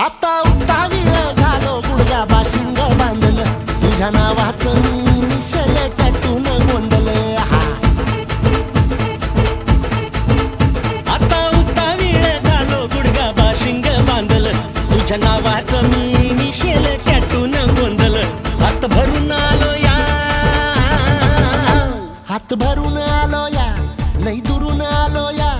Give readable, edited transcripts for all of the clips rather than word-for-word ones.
आता उतावीळ झालो गुडघ्या बाशिंग बांधलं तुझ्या नावाचं मी निशल टॅटून गोंधलं आता उतावीळ झालो गुडघा बाशिंग बांधलं तुझ्या नावाचं मी निशेल टॅटून गोंधलं हात भरून आलो या हात भरून आलो या लई दुरून आलो या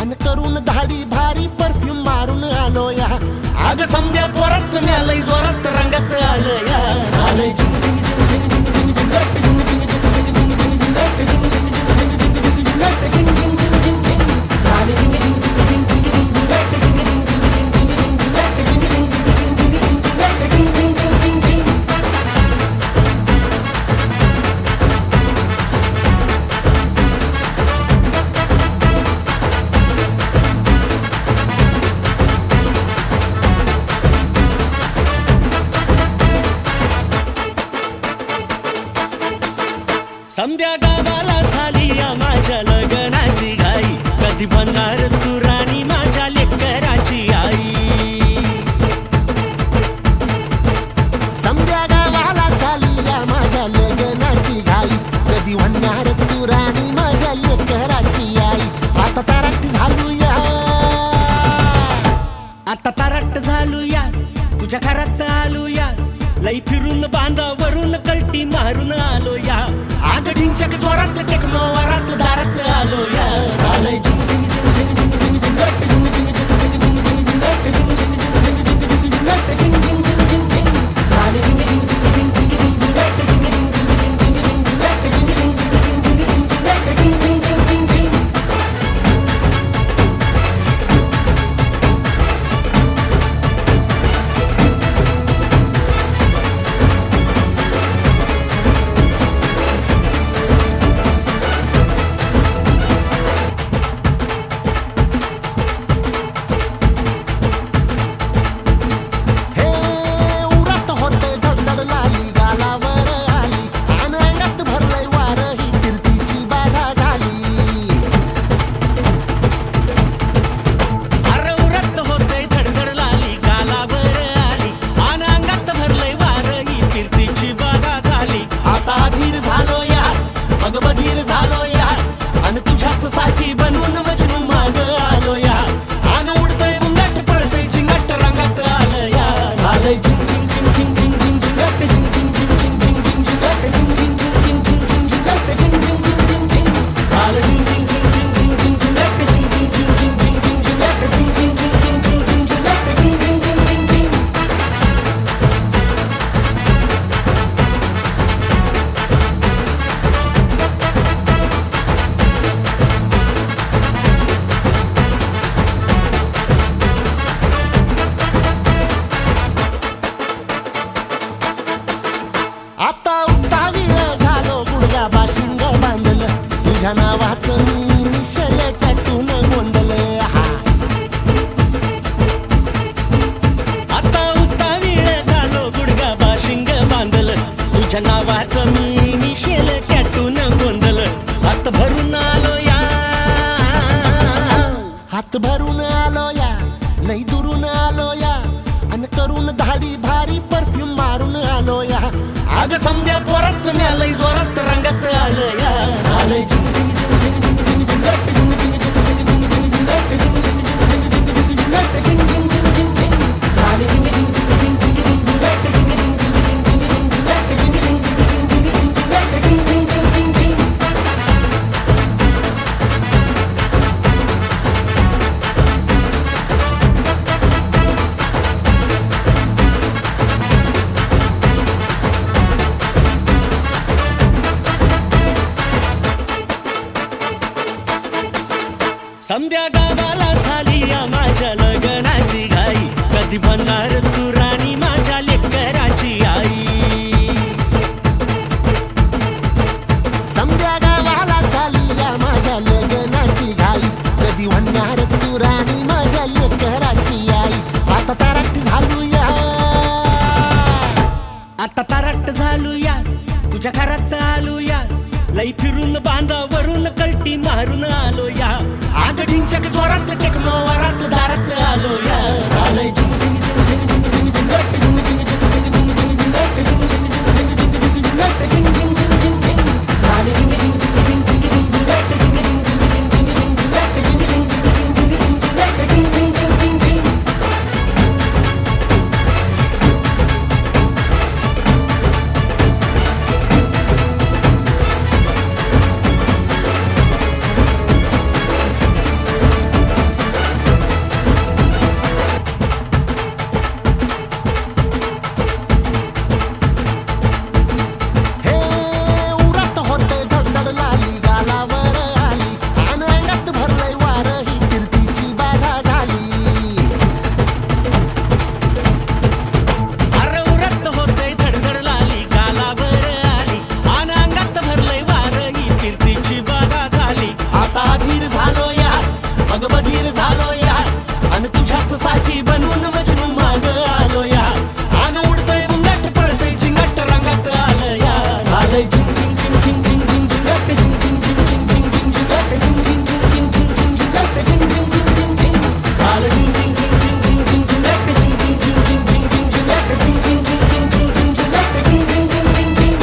अन करून धाडी भारी परफ्यूम मारून आलो या अग समद्या जोरात म्यालय जोरात रंगात आलं या झालंय समद्या गावाला झाली या माझ्या लग्नाची घाई कधी बनणार तू राणी माझ्या लेकराची आई समद्या गावाला झाली या माझ्या लग्नाची घाई कधी म्हणणार तू राणी माझ्या लेकराची आई आता तारट झालो या आता तारट झालो या तुझ्या घरात आलो या लई फिरून बांधावरून कल्टी मारून आलो या आग ढिंचक जोरात टेकलो वरात दारात आलो या झालंय बधीर झालो या आणि तुझ्याच साठी बनवून मजनू माग आलो या आणि उडतय मुंगाट पळतय झिंगाट रंगात आलं या झालंय झिंग झिंग झिंग झिंग झिंग झिंग झिंगाट झिंग झिंग झिंग झिंग झिंग झिंग झिंगाट झिंग झिंग झिंग झिंग झिंग झिंग झिंगाट झिंग झिंग झिंग झिंग झिंग झालं झिंग झिंग झिंग झिंग झिंग झिंग झिंगाट झिंग झिंग झिंग झिंग झिंग झिंग झिंगाट झिंग झिंग झिंग झिंग झिंग झिंग झिंगाट झिंग झिंग झिंग झिंग झिंग आता उतावीळ झालो गुडघ्या बाशिंग बांधलं तुझ्या नावाचं मी निशल टॅटून गोंधलं आता उतावीळ झालो गुडघा बाशिंग बांधलं तुझ्या नावाचं मी निशेल टॅटून गोंधलं हात भरून आलो या हात भरून आलो या लई दुरून आलो या अन करून धाडी भारी परफ्यूम मारून आलो या अग समद्या जोरात म्यालय जोरात रंगात आलं या झालंय झिंग झिंग झिंग झिंग झिंग झिंग झिंगाट झिंग झिंग झिंग झिंग झिंग झिंग झिंगाट झिंग झिंग झिंग झिंग झिंग झिंग झिंग झिंगाट झिंग झिंग झिंग झिंग झिंग झालंय झिंग झिंग झिंग झिंग झिंग झिंग झिंगाट झिंग झिंग झिंग झिंग झिंग झिंग झिंगाट झिंग झिंग झिंग झिंग झिंग झिंग झिंगाट झिंग झिंग झिंग झिंग झिंग कधी बनणार तू राणी माझ्या लेकराची आई. समद्या गावाला झाली या माझ्या लग्नाची घाई, कधी म्हणणार तू राणी माझ्या लेकराची आई. आता तारट झालूया, आता तारट झालूया, तुझ्या घरात आलूया, लई फिरून बांधावरून कलटी मारून आलोया. आग ढिंचक जोरात टेकलो वरात दारात आलोया. झालंय झिंग झिंग झिंग झिंग झिंग झिंग झिंग झिंग झिंग झिंग झिंग झिंग झिंग झिंग झिंग झिंग. झालंय झिंग झिंग झिंग झिंग झिंग झिंग झिंग झिंग झिंग झिंग झिंग झिंग. बधीर झालो या आणि तुझ्याच साठी बनून मजनू माग आलो या. आणि उडतय बुंगाट पळतय झिंगाट रंगात आलं या. झालंय झिंग झिंग झिंग झिंग झिंग झिंग झिंगाट झिंग झिंग झिंग झिंग झिंग झिंग झिंगाट झिंग झिंग झिंग झिंग झिंग झिंग झिंगाट झिंग झिंग झिंग झिंग झिंग. झालं झिंग झिंग झिंग झिंग झिंग झिंग झिंगाट झिंग झिंग झिंग झिंग झिंग झिंग झिंगाट झिंग झिंग झिंग झिंग झिंग झिंग झिंगाट झिंग झिंग झिंग झिंग झिंग.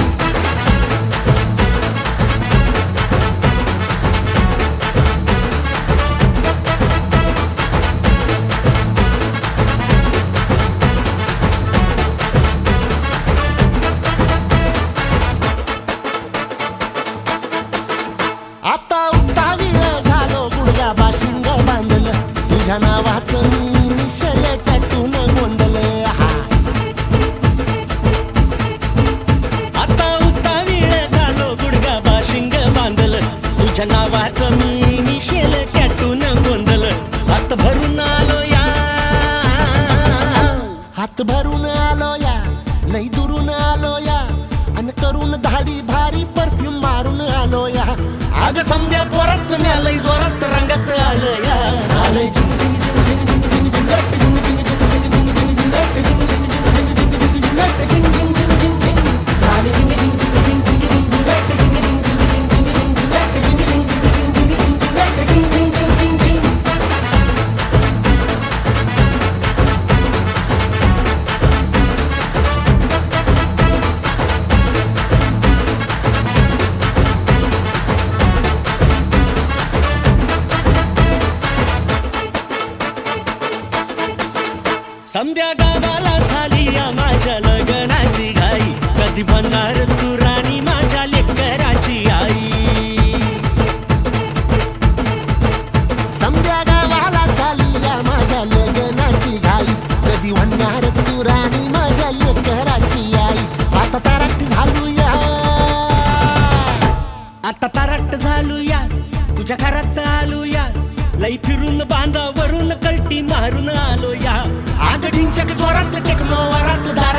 आता उतावीळ झालो गुडघा बाशिंग बांधलं, तुझ्या नावाचं मी निशल टॅटून गोंधलं. आता उतावीळ झालो गुडगा बाशिंग बांधलं, तुझ्या नावाचं मी निशेल टॅटून गोंधलं. हात भरून आलो या, हात भरून आलो या, लई दुरून आलो या, अन करून धाडी भारी परफ्यूम मारून आलो या. आग समद्या जोरात लई जोरात रंगात आलं या. झालंय झिंग झिंग झिंग झिंग झिंग झिंग झिंगाट झिंग झिंग झिंग झिंग झिंग झिंग झिंगाट झिंग झिंग झिंग झिंग झिंग झिंग झिंगाट झिंग झिंग झिंग झिंग झिंग. झालंय झिंग झिंग झिंग झिंग झिंग झिंग झिंगाट झिंग झिंग झिंग झिंग झिंग झिंगाट झिंग झिंग झिंग झिंग झिंगाट झिंग झिंग झिंग झिंग झिंग. समद्या गावाला झाली या माझ्या लग्नाची घाई, कधी बनणार तू राणी माझ्या लेकराची आई. समद्या गावाला झाली या माझ्या लग्नाची घाई, कधी म्हणणार तू राणी माझ्या लेकराची आई. आता तारट झालूया, आता तारट झालूया, तुझ्या घरात आलूया, लई फिरून बांधावरून कलटी मारून आलोया. आग ढिंचक जोरात टेकलो वरात दारात